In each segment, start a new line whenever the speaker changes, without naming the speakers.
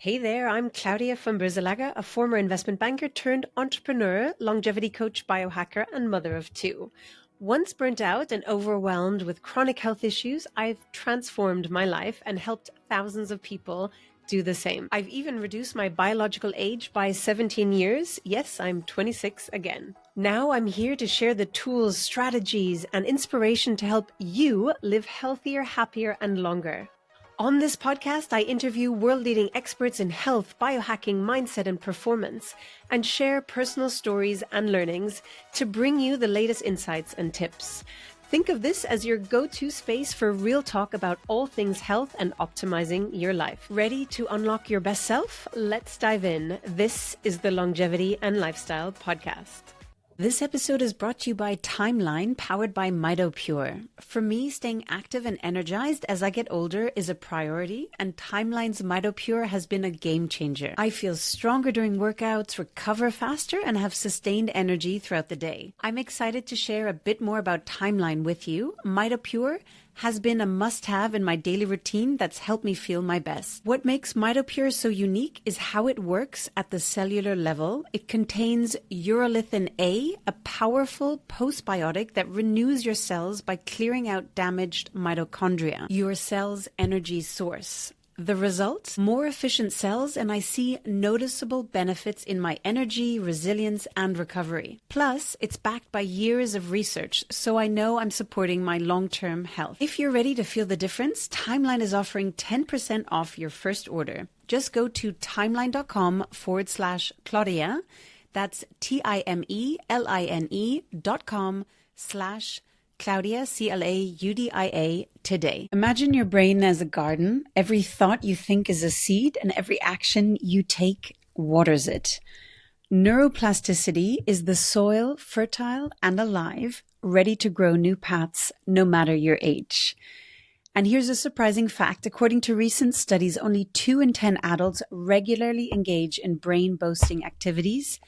Hey there, I'm Claudia from Brizelaga, a former investment banker turned entrepreneur, longevity coach, biohacker, and mother of two. Once burnt out and overwhelmed with chronic health issues, I've transformed my life and helped thousands of people do the same. I've even reduced my biological age by 17 years. Yes, I'm 26 again. Now I'm here to share the tools, strategies, and inspiration to help you live healthier, happier, and longer. On this podcast, I interview world-leading experts in health, biohacking, mindset, and performance, and share personal stories and learnings to bring you the latest insights and tips. Think of this as your go-to space for real talk about all things health and optimizing your life. Ready to unlock your best self? Let's dive in. This is the Longevity and Lifestyle Podcast. This episode is brought to you by Timeline, powered by MitoPure. For me, staying active and energized as I get older is a priority, and Timeline's MitoPure has been a game changer. I feel stronger during workouts, recover faster, and have sustained energy throughout the day. I'm excited to share a bit more about Timeline with you. MitoPure has been a must-have in my daily routine that's helped me feel my best. What makes MitoPure so unique is how it works at the cellular level. It contains urolithin A, a powerful postbiotic that renews your cells by clearing out damaged mitochondria, your cell's energy source. The result? More efficient cells, and I see noticeable benefits in my energy, resilience, and recovery. Plus, it's backed by years of research, so I know I'm supporting my long-term health. If you're ready to feel the difference, Timeline is offering 10% off your first order. Just go to timeline.com/Claudia. That's timeline.com/Claudia, Claudia, today. Imagine your brain as a garden. Every thought you think is a seed, and every action you take waters it. Neuroplasticity is the soil, fertile and alive, ready to grow new paths no matter your age. And here's a surprising fact. According to recent studies, only 2 in 10 adults regularly engage in brain-boosting activities.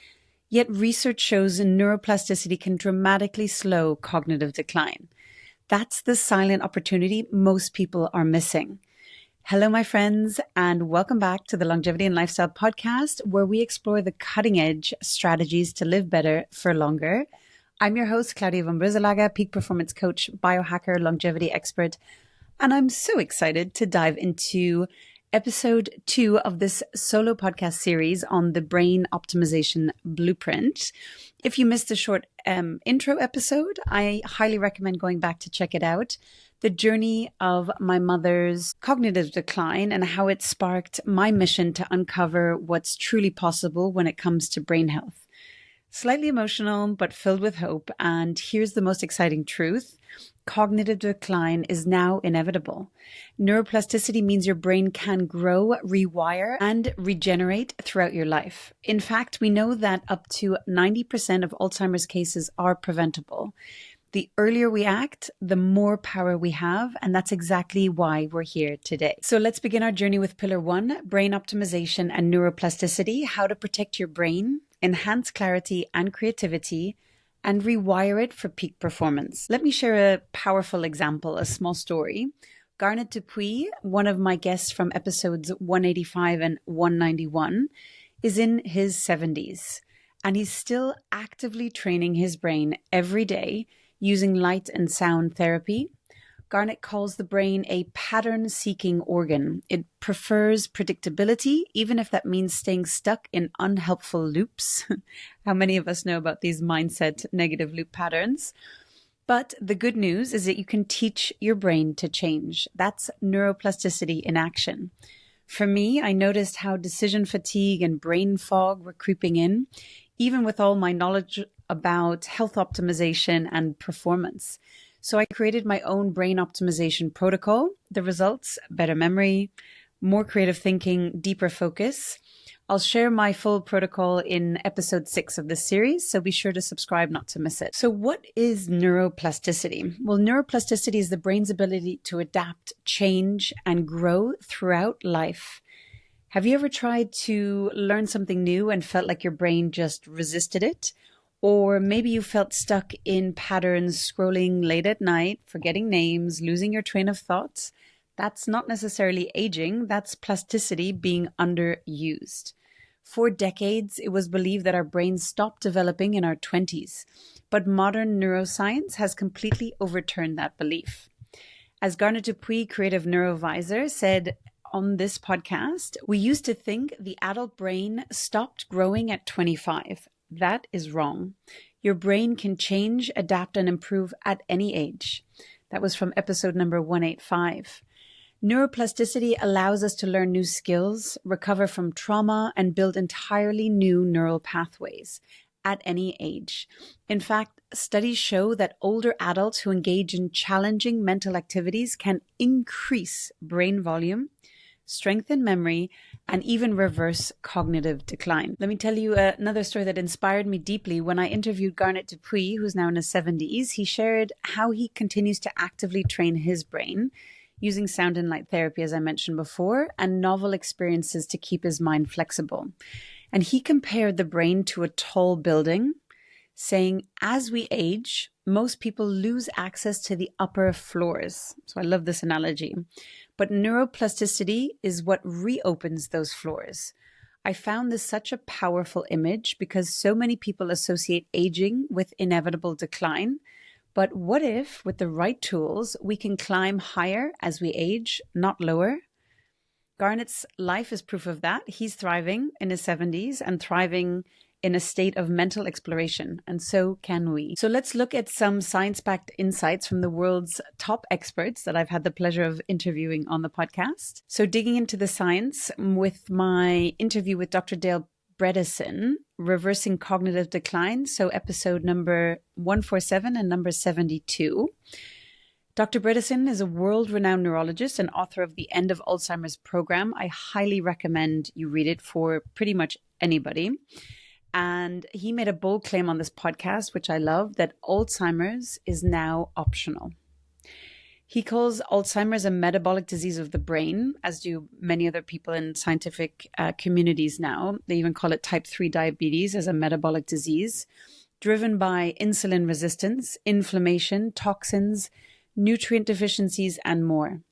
Yet research shows neuroplasticity can dramatically slow cognitive decline. That's the silent opportunity most people are missing. Hello, my friends, and welcome back to the Longevity and Lifestyle Podcast, where we explore the cutting-edge strategies to live better for longer. I'm your host, Claudia von Brizelaga, peak performance coach, biohacker, longevity expert, and I'm so excited to dive into Episode 2 of this solo podcast series on the brain optimization blueprint. If you missed the short intro episode, I highly recommend going back to check it out. The journey of my mother's cognitive decline and how it sparked my mission to uncover what's truly possible when it comes to brain health. Slightly emotional, but filled with hope. And here's the most exciting truth. Cognitive decline is now inevitable. Neuroplasticity means your brain can grow, rewire, and regenerate throughout your life. In fact, we know that up to 90% of Alzheimer's cases are preventable. The earlier we act, the more power we have, and that's exactly why we're here today. So let's begin our journey with Pillar 1, brain optimization and neuroplasticity, how to protect your brain, enhance clarity and creativity, and rewire it for peak performance. Let me share a powerful example, a small story. Garnet Dupuis, one of my guests from episodes 185 and 191, is in his 70s, and he's still actively training his brain every day using light and sound therapy. Garnet calls the brain a pattern-seeking organ. It prefers predictability, even if that means staying stuck in unhelpful loops. How many of us know about these mindset negative loop patterns? But the good news is that you can teach your brain to change. That's neuroplasticity in action. For me, I noticed how decision fatigue and brain fog were creeping in, even with all my knowledge about health optimization and performance. So I created my own brain optimization protocol. The results: better memory, more creative thinking, deeper focus. I'll share my full protocol in episode 6 of this series, so be sure to subscribe not to miss it. So what is neuroplasticity? Well, neuroplasticity is the brain's ability to adapt, change, and grow throughout life. Have you ever tried to learn something new and felt like your brain just resisted it? Or maybe you felt stuck in patterns, scrolling late at night, forgetting names, losing your train of thoughts. That's not necessarily aging, that's plasticity being underused. For decades, it was believed that our brains stopped developing in our 20s, but modern neuroscience has completely overturned that belief. As Garnet Dupuis, creative neurovisor, said on this podcast, we used to think the adult brain stopped growing at 25. That is wrong. Your brain can change, adapt, and improve at any age. That was from episode number 185. Neuroplasticity allows us to learn new skills, recover from trauma, and build entirely new neural pathways at any age. In fact, studies show that older adults who engage in challenging mental activities can increase brain volume, strengthen memory, and even reverse cognitive decline. Let me tell you another story that inspired me deeply. When I interviewed Garnet Dupuis, who's now in his 70s, he shared how he continues to actively train his brain using sound and light therapy, as I mentioned before, and novel experiences to keep his mind flexible. And he compared the brain to a tall building, saying, as we age, most people lose access to the upper floors. So I love this analogy. But neuroplasticity is what reopens those floors. I found this such a powerful image because so many people associate aging with inevitable decline. But what if, with the right tools, we can climb higher as we age, not lower? Garnet's life is proof of that. He's thriving in his 70s and thriving in a state of mental exploration, and so can we. So let's look at some science-backed insights from the world's top experts that I've had the pleasure of interviewing on the podcast. So digging into the science with my interview with Dr. Dale Bredesen, Reversing Cognitive Decline, so episode number 147 and number 72. Dr. Bredesen is a world-renowned neurologist and author of the End of Alzheimer's program. I highly recommend you read it for pretty much anybody. And he made a bold claim on this podcast, which I love, that Alzheimer's is now optional. He calls Alzheimer's a metabolic disease of the brain, as do many other people in scientific communities now. They even call it type 3 diabetes as a metabolic disease, driven by insulin resistance, inflammation, toxins, nutrient deficiencies, and more.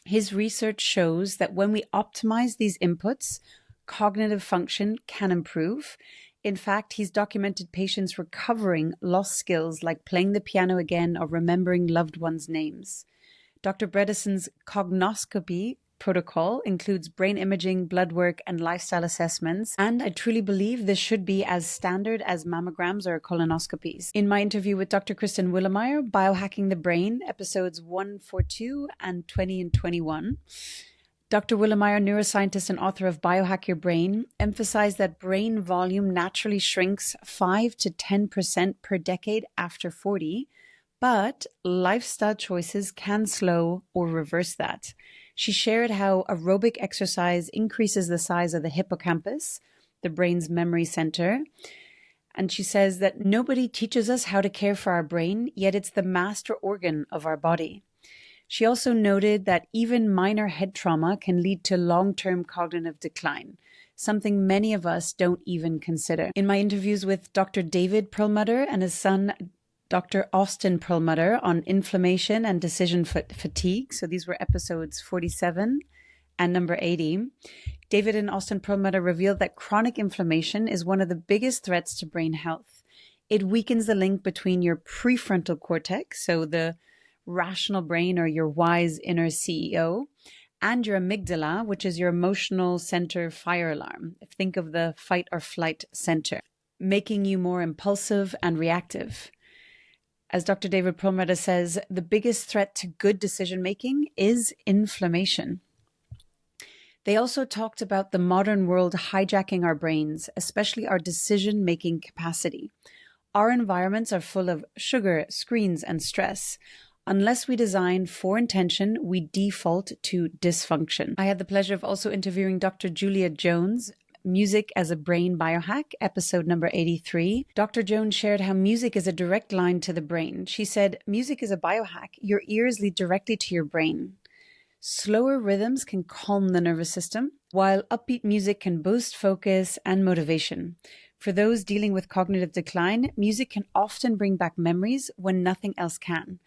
His research shows that when we optimize these inputs, cognitive function can improve. In fact, he's documented patients recovering lost skills like playing the piano again or remembering loved ones' names. Dr. Bredesen's cognoscopy protocol includes brain imaging, blood work, and lifestyle assessments, and I truly believe this should be as standard as mammograms or colonoscopies. In my interview with Dr. Kristen Willeumier, Biohacking the Brain, episodes 142 and 20 and 21, Dr. Willeumier, neuroscientist and author of Biohack Your Brain, emphasized that brain volume naturally shrinks 5 to 10% per decade after 40, but lifestyle choices can slow or reverse that. She shared how aerobic exercise increases the size of the hippocampus, the brain's memory center. And she says that nobody teaches us how to care for our brain, yet it's the master organ of our body. She also noted that even minor head trauma can lead to long-term cognitive decline, something many of us don't even consider. In my interviews with Dr. David Perlmutter and his son, Dr. Austin Perlmutter, on inflammation and decision fatigue, so these were episodes 47 and number 80, David and Austin Perlmutter revealed that chronic inflammation is one of the biggest threats to brain health. It weakens the link between your prefrontal cortex, so the rational brain or your wise inner CEO, and your amygdala, which is your emotional center fire alarm. Think of the fight or flight center, making you more impulsive and reactive. As Dr. David Perlmutter says, the biggest threat to good decision-making is inflammation. They also talked about the modern world hijacking our brains, especially our decision-making capacity. Our environments are full of sugar, screens, and stress. Unless we design for intention, we default to dysfunction. I had the pleasure of also interviewing Dr. Julia Jones, Music as a Brain Biohack, episode number 83. Dr. Jones shared how music is a direct line to the brain. She said, music is a biohack. Your ears lead directly to your brain. Slower rhythms can calm the nervous system, while upbeat music can boost focus and motivation. For those dealing with cognitive decline, music can often bring back memories when nothing else can.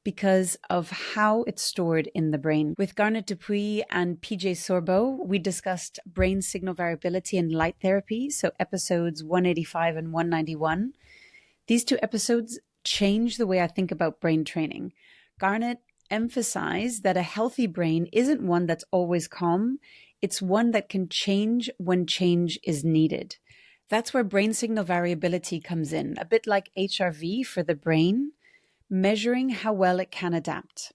because of how it's stored in the brain. With Garnet Dupuis and PJ Sorbo, we discussed brain signal variability and light therapy, so episodes 185 and 191. These two episodes change the way I think about brain training. Garnet emphasized that a healthy brain isn't one that's always calm, it's one that can change when change is needed. That's where brain signal variability comes in, a bit like HRV for the brain, measuring how well it can adapt.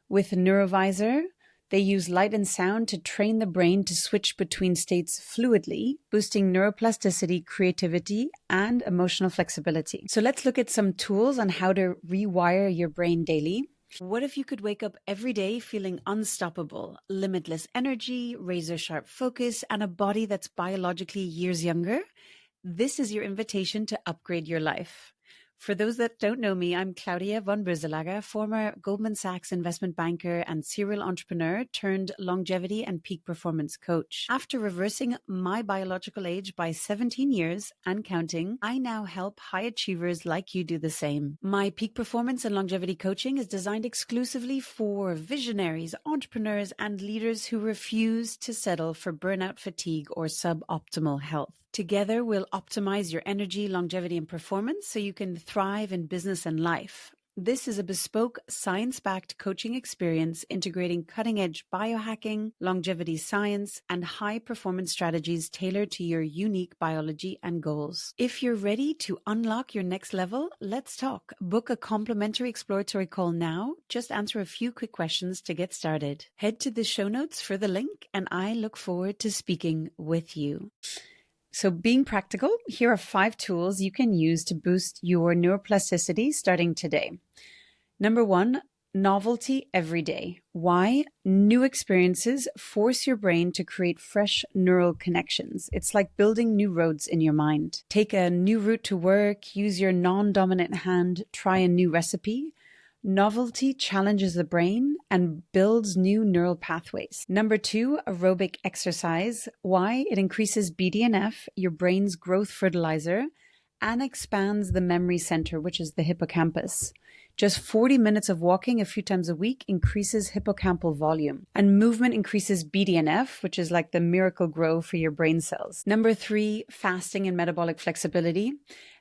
With Neurovisor, they use light and sound to train the brain to switch between states fluidly, boosting neuroplasticity, creativity, and emotional flexibility. So let's look at some tools on how to rewire your brain daily. What if you could wake up every day feeling unstoppable, limitless energy, razor-sharp focus, and a body that's biologically years younger? This is your invitation to upgrade your life. For those that don't know me, I'm Claudia von Brüsselager, former Goldman Sachs investment banker and serial entrepreneur turned longevity and peak performance coach. After reversing my biological age by 17 years and counting, I now help high achievers like you do the same. My peak performance and longevity coaching is designed exclusively for visionaries, entrepreneurs, and leaders who refuse to settle for burnout, fatigue, or suboptimal health. Together, we'll optimize your energy, longevity, and performance so you can thrive in business and life. This is a bespoke, science-backed coaching experience integrating cutting-edge biohacking, longevity science, and high-performance strategies tailored to your unique biology and goals. If you're ready to unlock your next level, let's talk. Book a complimentary exploratory call now. Just answer a few quick questions to get started. Head to the show notes for the link, and I look forward to speaking with you. So being practical, here are 5 tools you can use to boost your neuroplasticity starting today. Number 1, novelty every day. Why? New experiences force your brain to create fresh neural connections. It's like building new roads in your mind. Take a new route to work, use your non-dominant hand, try a new recipe. Novelty challenges the brain and builds new neural pathways. Number 2, aerobic exercise. Why? It increases BDNF, your brain's growth fertilizer, and expands the memory center, which is the hippocampus. Just 40 minutes of walking a few times a week increases hippocampal volume. And movement increases BDNF, which is like the miracle grow for your brain cells. Number 3, fasting and metabolic flexibility.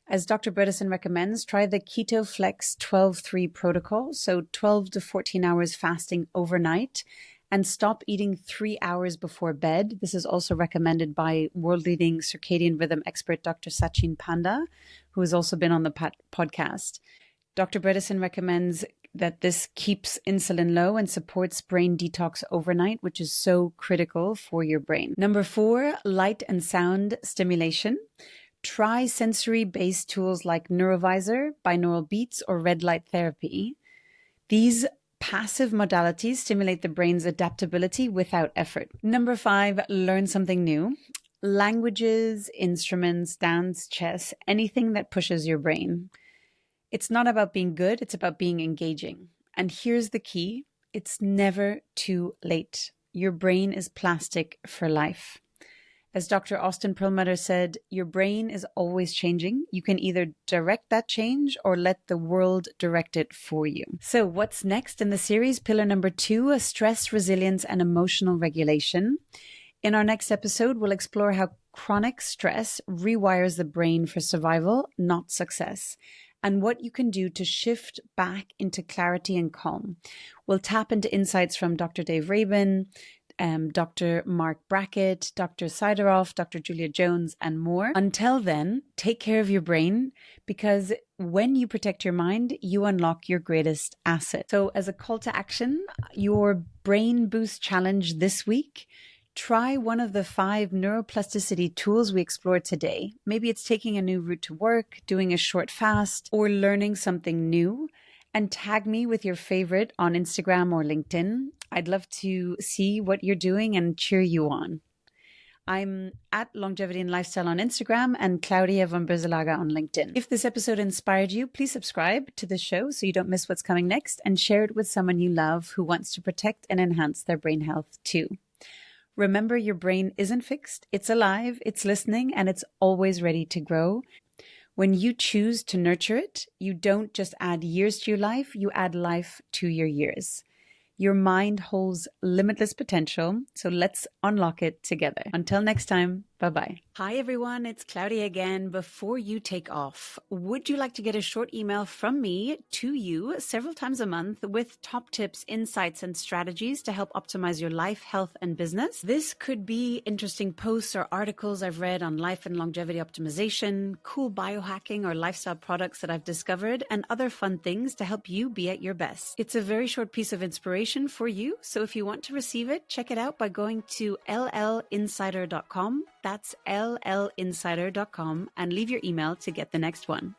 As Dr. Bredesen recommends, try the Keto Flex 12-3 protocol, so 12 to 14 hours fasting overnight, and stop eating 3 hours before bed. This is also recommended by world-leading circadian rhythm expert Dr. Sachin Panda, who has also been on the podcast. Dr. Bredesen recommends that this keeps insulin low and supports brain detox overnight, which is so critical for your brain. Number 4, light and sound stimulation. Try sensory-based tools like Neurovisor, binaural beats, or red light therapy. These passive modalities stimulate the brain's adaptability without effort. Number 5, learn something new. Languages, instruments, dance, chess, anything that pushes your brain. It's not about being good, it's about being engaging. And here's the key, it's never too late. Your brain is plastic for life. As Dr. Austin Perlmutter said, your brain is always changing. You can either direct that change or let the world direct it for you. So what's next in the series? Pillar number 2, stress, resilience, and emotional regulation. In our next episode, we'll explore how chronic stress rewires the brain for survival, not success, and what you can do to shift back into clarity and calm. We'll tap into insights from Dr. Dave Rabin, Dr. Mark Brackett, Dr. Sideroff, Dr. Julia Jones, and more. Until then, take care of your brain, because when you protect your mind, you unlock your greatest asset. So as a call to action, your Brain Boost Challenge this week, try one of the 5 neuroplasticity tools we explored today. Maybe it's taking a new route to work, doing a short fast, or learning something new. And tag me with your favorite on Instagram or LinkedIn. I'd love to see what you're doing and cheer you on. I'm at Longevity and Lifestyle on Instagram and Claudia von Brüsselager on LinkedIn. If this episode inspired you, please subscribe to the show so you don't miss what's coming next, and share it with someone you love who wants to protect and enhance their brain health too. Remember, your brain isn't fixed. It's alive, it's listening, and it's always ready to grow. When you choose to nurture it, you don't just add years to your life, you add life to your years. Your mind holds limitless potential, so let's unlock it together. Until next time, bye-bye. Hi everyone, it's Claudia again. Before you take off, would you like to get a short email from me to you several times a month with top tips, insights, and strategies to help optimize your life, health, and business? This could be interesting posts or articles I've read on life and longevity optimization, cool biohacking or lifestyle products that I've discovered, and other fun things to help you be at your best. It's a very short piece of inspiration for you, so if you want to receive it, check it out by going to llinsider.com. That's llinsider.com and leave your email to get the next one.